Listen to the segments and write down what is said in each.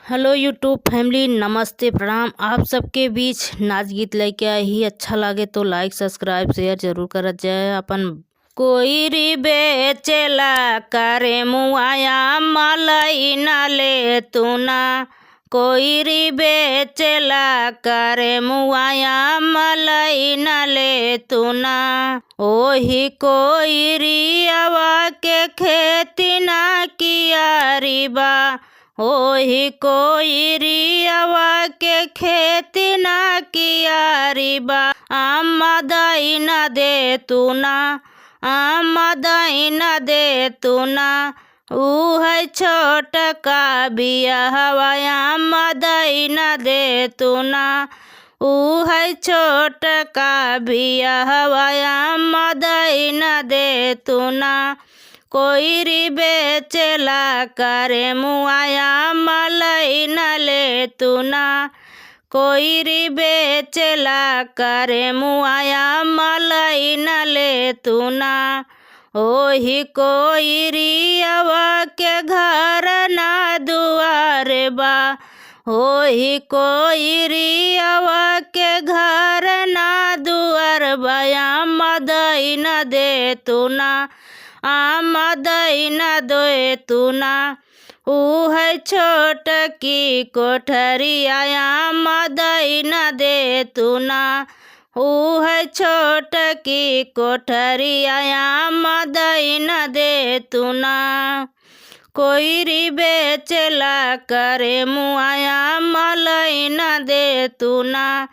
Hello YouTube family, नमस्ते प्रणाम। आप सबके बीच नाच गीत लेके आई ही। अच्छा लगे तो लाइक सब्सक्राइब शेयर जरूर करत जाए। अपन कोई री बेचेला करे मुआया मलाई ना ले तू ना, कोई री बेचेला करे मुआया मलाई ना ले तू ना। ओही कोई रियावा के खेती ना किया रिबा, ओही कोई रियावा के खेती ना किया रिबा। आमदई न दे तू ना, आमदई न दे तू ना। ऊ है छोट का बिया हवाया, आमदई न दे तू ना। ऊ है छोट का बिया हवाया, आमदई न दे तू ना। कोई री बेचेला करे मुआया मलाई न ले तू ना, कोई री बेचेला करे मुआया मलाई न ले तू ना। ओही कोई रियावा के घर ना दुआर बा, ओही कोई रियावा के घर ना दुआर बा। आमदई न दे तू ना, आमदई न दे तू ना। ऊ है छोट की कोठरिया, आमदई न दे तू ना। ऊ है छोट की कोठरिया, आमदई न दे तू ना। कोई री बेचेला करे मुआया मलाई न दे तू ना,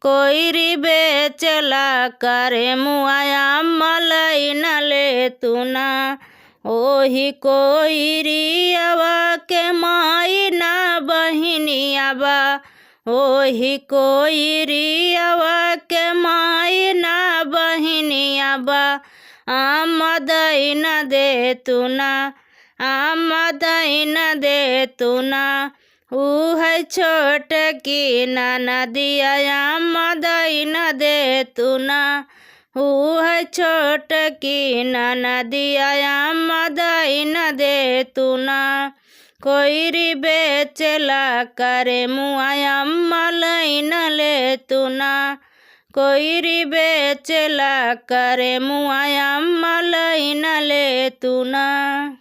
कोई री बेचेला करे मुआया मलाई न ले तू ना। ओही कोई रियावा के माई ना बहिनिया बा, ओही कोई रियावा के माई ना बहिनिया बा। आमदई न दे तू ना, आमदई न दे तू ना। ऊ है छोट की नदिया, आमदई न दे तू ना। ऊ है छोट की नदिया, आमदई न दे तू ना। कोई री बेचेला करे मुआया मलाई न ले तू ना, कोई री बेचेला करे मुआया मलाई न ले तू ना।